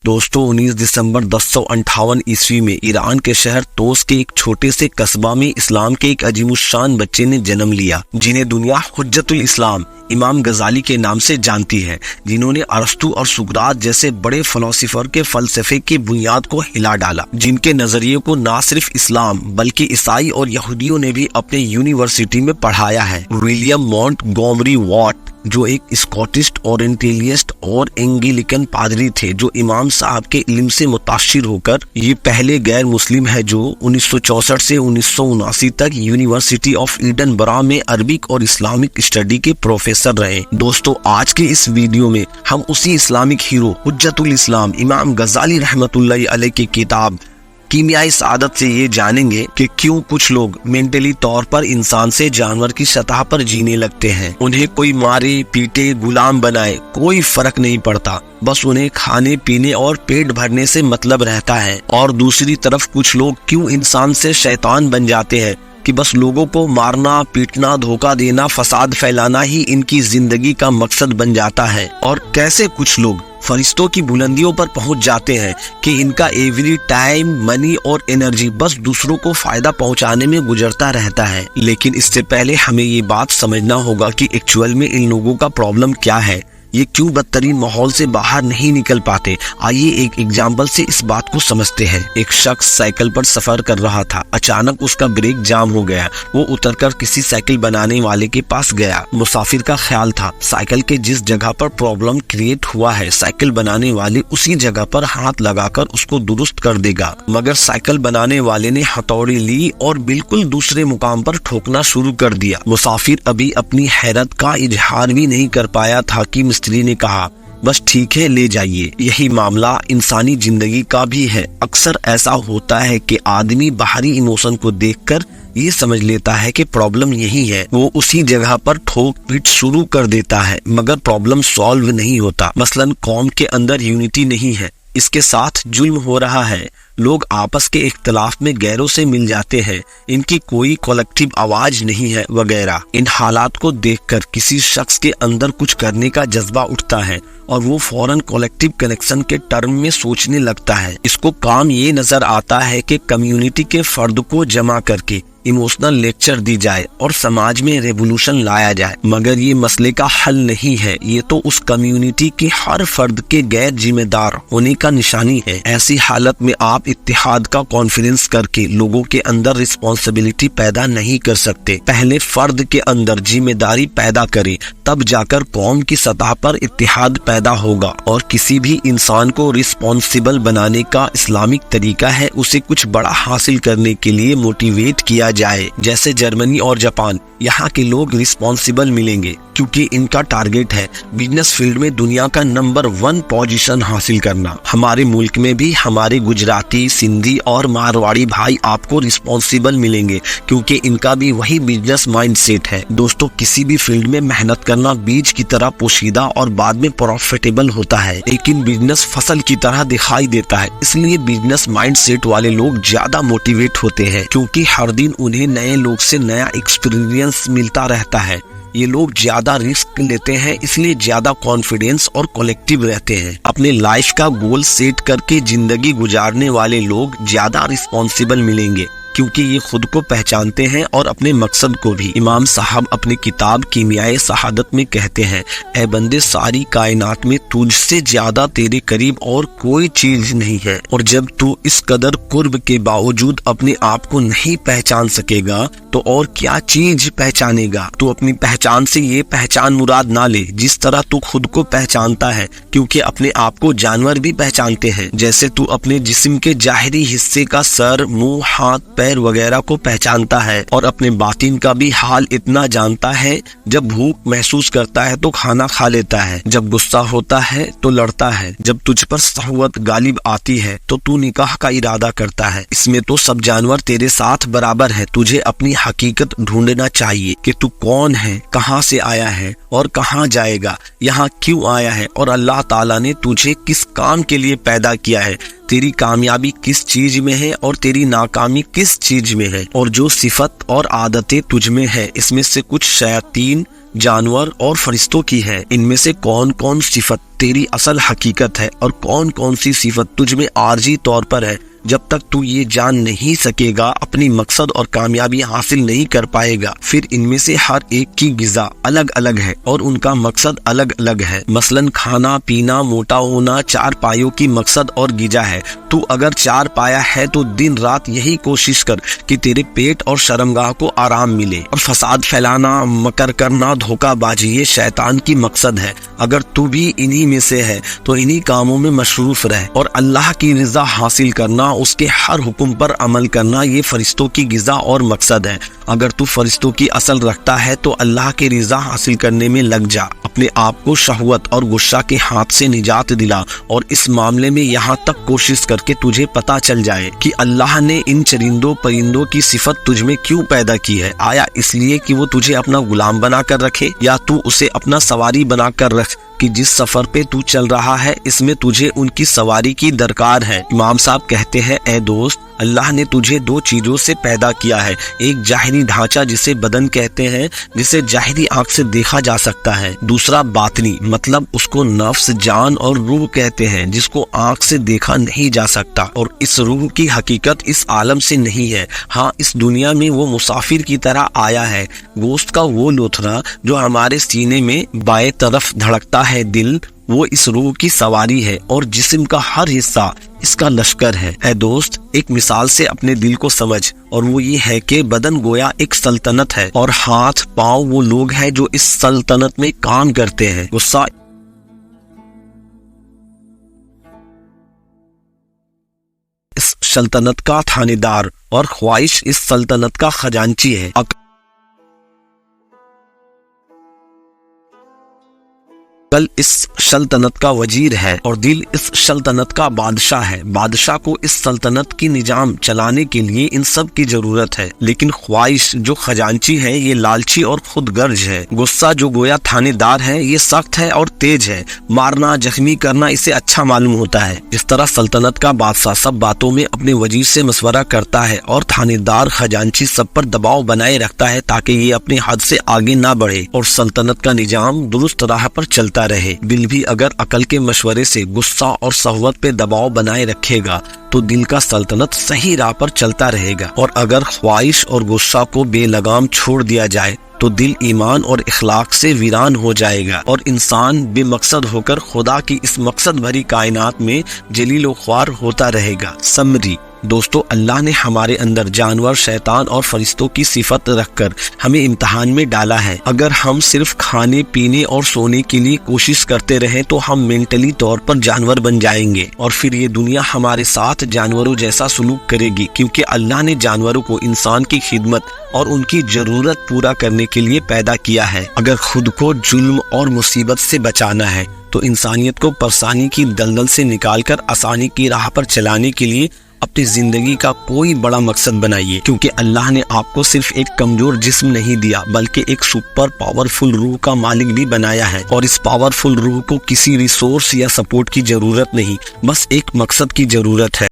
दोस्तों 19 दिसंबर 1058 ईस्वी में ईरान के शहर तोस के एक छोटे से कस्बा में इस्लाम के एक अजीमुशान बच्चे ने जन्म लिया, जिन्हें दुनिया हुज्जतुल इस्लाम इमाम गजाली के नाम से जानती है, जिन्होंने अरस्तु और सुकरात जैसे बड़े फिलोसोफर के फलसफे की बुनियाद को हिला डाला, जिनके नजरिए को न सिर्फ इस्लाम बल्कि ईसाई और यहूदियों ने भी अपने यूनिवर्सिटी में पढ़ाया है। विलियम मॉन्टगोमरी वाट जो एक स्कॉटिश ओरिएंटलिस्ट और एंग्लिकन पादरी थे, जो इमाम साहब के इल्म से मुतासिर होकर ये पहले गैर मुस्लिम है जो 1964 से 1979 तक यूनिवर्सिटी ऑफ एडिनबरा में अरबिक और इस्लामिक स्टडी के प्रोफेसर रहे। दोस्तों आज के इस वीडियो में हम उसी इस्लामिक हीरो हुज्जतुल इस्लाम इमाम गजाली रहमतुल्लाहि अलैह की किताब कीमियाई सआदत से ये जानेंगे कि क्यों कुछ लोग मेंटली तौर पर इंसान से जानवर की सतह पर जीने लगते हैं। उन्हें कोई मारे पीटे गुलाम बनाए कोई फर्क नहीं पड़ता, बस उन्हें खाने पीने और पेट भरने से मतलब रहता है। और दूसरी तरफ कुछ लोग क्यों इंसान से शैतान बन जाते हैं कि बस लोगों को मारना पीटना धोखा देना फसाद फैलाना ही इनकी जिंदगी का मकसद बन जाता है। और कैसे कुछ लोग फरिश्तों की बुलंदियों पर पहुंच जाते हैं कि इनका एवरी टाइम मनी और एनर्जी बस दूसरों को फायदा पहुंचाने में गुजरता रहता है। लेकिन इससे पहले हमें ये बात समझना होगा कि एक्चुअल में इन लोगों का प्रॉब्लम क्या है, ये क्यों बदतरीन माहौल से बाहर नहीं निकल पाते। आइए एक एग्जाम्पल से इस बात को समझते हैं। एक शख्स साइकिल पर सफर कर रहा था, अचानक उसका ब्रेक जाम हो गया। वो उतरकर किसी साइकिल बनाने वाले के पास गया। मुसाफिर का ख्याल था साइकिल के जिस जगह पर प्रॉब्लम क्रिएट हुआ है साइकिल बनाने वाले उसी जगह पर हाथ लगाकर उसको दुरुस्त कर देगा, मगर साइकिल बनाने वाले ने हथौड़ी ली और बिल्कुल दूसरे मुकाम पर ठोकना शुरू कर दिया। मुसाफिर अभी अपनी हैरत का इजहार भी नहीं कर पाया था कि मिस्त्री ने कहा बस ठीक है ले जाइए। यही मामला इंसानी जिंदगी का भी है। अक्सर ऐसा होता है कि आदमी बाहरी इमोशन को देखकर ये समझ लेता है कि प्रॉब्लम यही है, वो उसी जगह पर ठोक पीट शुरू कर देता है, मगर प्रॉब्लम सॉल्व नहीं होता। मसलन कौम के अंदर यूनिटी नहीं है, इसके साथ जुल्म हो रहा है, लोग आपस के इख्तलाफ में गैरों से मिल जाते हैं, इनकी कोई कलेक्टिव आवाज नहीं है वगैरह। इन हालात को देखकर किसी शख्स के अंदर कुछ करने का जज्बा उठता है और वो फौरन कलेक्टिव कनेक्शन के टर्म में सोचने लगता है। इसको काम ये नजर आता है कि कम्युनिटी के फर्द को जमा करके इमोशनल लेक्चर दी जाए और समाज में रेवोल्यूशन लाया जाए, मगर ये मसले का हल नहीं है। ये तो उस कम्युनिटी के हर फर्द के गैर जिम्मेदार होने का निशानी है। ऐसी हालत में आप इत्तेहाद का कॉन्फिडेंस करके लोगों के अंदर रिस्पॉन्सिबिलिटी पैदा नहीं कर सकते। पहले फर्द के अंदर जिम्मेदारी पैदा करें, तब जाकर कौम की सतह पर इत्तेहाद पैदा होगा। और किसी भी इंसान को रिस्पॉन्सिबल बनाने का इस्लामिक तरीका है उसे कुछ बड़ा हासिल करने के लिए मोटिवेट किया जाए। जैसे जर्मनी और जापान, यहाँ के लोग रिस्पॉन्सिबल मिलेंगे क्योंकि इनका टारगेट है बिजनेस फील्ड में दुनिया का नंबर 1 पोजीशन हासिल करना। हमारे मुल्क में भी हमारे गुजराती सिंधी और मारवाड़ी भाई आपको रिस्पॉन्सिबल मिलेंगे क्योंकि इनका भी वही बिजनेस माइंडसेट है। दोस्तों किसी भी फील्ड में मेहनत करना बीज की तरह पोशीदा और बाद में प्रॉफिटेबल होता है, लेकिन बिजनेस फसल की तरह दिखाई देता है। इसलिए बिजनेस माइंडसेट वाले लोग ज्यादा मोटिवेट होते हैं क्योंकि हर दिन उन्हें नए लोग से नया एक्सपीरियंस मिलता रहता है। ये लोग ज्यादा रिस्क लेते हैं, इसलिए ज्यादा कॉन्फिडेंस और कलेक्टिव रहते हैं। अपने लाइफ का गोल सेट करके जिंदगी गुजारने वाले लोग ज्यादा रिस्पॉन्सिबल मिलेंगे क्योंकि ये खुद को पहचानते हैं और अपने मकसद को भी। इमाम साहब अपनी किताब कीमियाई सआदत में कहते हैं, ऐ बंदे सारी कायनात में तुझसे ज्यादा तेरे करीब और कोई चीज नहीं है, और जब तू इस कदर कुर्ब के बावजूद अपने आप को नहीं पहचान सकेगा तो और क्या चीज पहचानेगा। तू अपनी पहचान से ये पहचान मुराद ना ले जिस तरह तू खुद को पहचानता है, क्योंकि अपने आप को जानवर भी पहचानते हैं। जैसे तू अपने जिस्म के जाहिरी हिस्से का सर मुंह हाथ पैर वगैरह को पहचानता है और अपने बातिन का भी हाल इतना जानता है। जब भूख महसूस करता है तो खाना खा लेता है, जब गुस्सा होता है तो लड़ता है, जब तुझ पर सहवत गालिब आती है तो तू निकाह का इरादा करता है। इसमें तो सब जानवर तेरे साथ बराबर है। तुझे अपनी हकीकत ढूंढना चाहिए कि तू कौन है, कहाँ से आया है और कहाँ जाएगा, यहाँ क्यों आया है और अल्लाह ताला ने तुझे किस काम के लिए पैदा किया है। تیری کامیابی کس چیز میں ہے اور تیری ناکامی کس چیز میں ہے، اور جو صفت اور عادتیں تجھ میں ہے اس میں سے کچھ شیاطین، جانور اور فرشتوں کی ہے۔ ان میں سے کون کون صفت تیری اصل حقیقت ہے اور کون کون سی صفت تجھ میں عارضی طور پر ہے۔ جب تک تو یہ جان نہیں سکے گا، اپنی مقصد اور کامیابی حاصل نہیں کر پائے گا۔ پھر ان میں سے ہر ایک کی غذا الگ الگ ہے اور ان کا مقصد الگ الگ ہے۔ مثلا کھانا پینا، موٹا ہونا، چار پایوں کی مقصد اور غذا ہے۔ تو اگر چار پایا ہے تو دن رات یہی کوشش کر کہ تیرے پیٹ اور شرمگاہ کو آرام ملے، اور فساد پھیلانا، مکر کرنا، دھوکہ بازی یہ شیطان کی مقصد ہے۔ اگر تو بھی انہی میں سے ہے تو انہی کاموں میں مصروف رہ، اور اللہ کی رضا حاصل کرنا، اس کے ہر حکم پر عمل کرنا یہ فرشتوں کی غذا اور مقصد ہے۔ اگر تو فرشتوں کی اصل رکھتا ہے تو اللہ کی رضا حاصل کرنے میں لگ جا، اپنے آپ کو شہوت اور غصہ کے ہاتھ سے نجات دلا، اور اس معاملے میں یہاں تک کوشش کر کے تجھے پتا چل جائے کہ اللہ نے ان چرندوں پرندوں کی صفت تجھ میں کیوں پیدا کی ہے۔ آیا اس لیے کہ وہ تجھے اپنا غلام بنا کر رکھے، یا تو اسے اپنا سواری بنا کر رکھ کہ جس سفر پہ تو چل رہا ہے اس میں تجھے ان کی سواری کی درکار ہے۔ امام صاحب کہتے ہیں، اے دوست، اللہ نے تجھے دو چیزوں سے پیدا کیا ہے، ایک ظاہری ڈھانچہ جسے بدن کہتے ہیں، جسے ظاہری آنکھ سے دیکھا جا سکتا ہے، دوسرا باطنی، مطلب اس کو نفس، جان اور روح کہتے ہیں، جس کو آنکھ سے دیکھا نہیں جا سکتا، اور اس روح کی حقیقت اس عالم سے نہیں ہے۔ ہاں، اس دنیا میں وہ مسافر کی طرح آیا ہے۔ گوشت کا وہ لوتھڑا جو ہمارے سینے میں بائیں طرف دھڑکتا ہے، دل، وہ اس روح کی سواری ہے، اور جسم کا ہر حصہ اس کا لشکر ہے۔ اے دوست، ایک مثال سے اپنے دل کو سمجھ، اور وہ یہ ہے کہ بدن گویا ایک سلطنت ہے، اور ہاتھ پاؤں وہ لوگ ہیں جو اس سلطنت میں کام کرتے ہیں۔ غصہ اس سلطنت کا تھانے دار، اور خواہش اس سلطنت کا خزانچی ہے۔ عقل اس سلطنت کا وزیر ہے، اور دل اس سلطنت کا بادشاہ ہے۔ بادشاہ کو اس سلطنت کی نظام چلانے کے لیے ان سب کی ضرورت ہے، لیکن خواہش جو خزانچی ہے یہ لالچی اور خود غرض ہے۔ غصہ جو گویا تھانے دار ہے یہ سخت ہے اور تیز ہے، مارنا، زخمی کرنا اسے اچھا معلوم ہوتا ہے۔ جس طرح سلطنت کا بادشاہ سب باتوں میں اپنے وزیر سے مشورہ کرتا ہے، اور تھانے دار خزانچی سب پر دباؤ بنائے رکھتا ہے تاکہ یہ اپنے حد سے آگے نہ بڑھے اور سلطنت کا نظام درست راہ پر چلتا رہے۔ دل بھی اگر عقل کے مشورے سے غصہ اور شہوت پہ دباؤ بنائے رکھے گا تو دل کا سلطنت صحیح راہ پر چلتا رہے گا، اور اگر خواہش اور غصہ کو بے لگام چھوڑ دیا جائے تو دل ایمان اور اخلاق سے ویران ہو جائے گا، اور انسان بے مقصد ہو کر خدا کی اس مقصد بھری کائنات میں جلیل و خوار ہوتا رہے گا۔ سمری دوستو، اللہ نے ہمارے اندر جانور، شیطان اور فرشتوں کی صفت رکھ کر ہمیں امتحان میں ڈالا ہے۔ اگر ہم صرف کھانے پینے اور سونے کے لیے کوشش کرتے رہیں تو ہم مینٹلی طور پر جانور بن جائیں گے، اور پھر یہ دنیا ہمارے ساتھ جانوروں جیسا سلوک کرے گی، کیونکہ اللہ نے جانوروں کو انسان کی خدمت اور ان کی ضرورت پورا کرنے کے لیے پیدا کیا ہے۔ اگر خود کو ظلم اور مصیبت سے بچانا ہے تو انسانیت کو پریشانی کی دلدل سے نکال کر آسانی کی راہ پر چلانے کے لیے اپنی زندگی کا کوئی بڑا مقصد بنائیے، کیونکہ اللہ نے آپ کو صرف ایک کمزور جسم نہیں دیا بلکہ ایک سپر پاورفل روح کا مالک بھی بنایا ہے، اور اس پاورفل روح کو کسی ریسورس یا سپورٹ کی ضرورت نہیں، بس ایک مقصد کی ضرورت ہے۔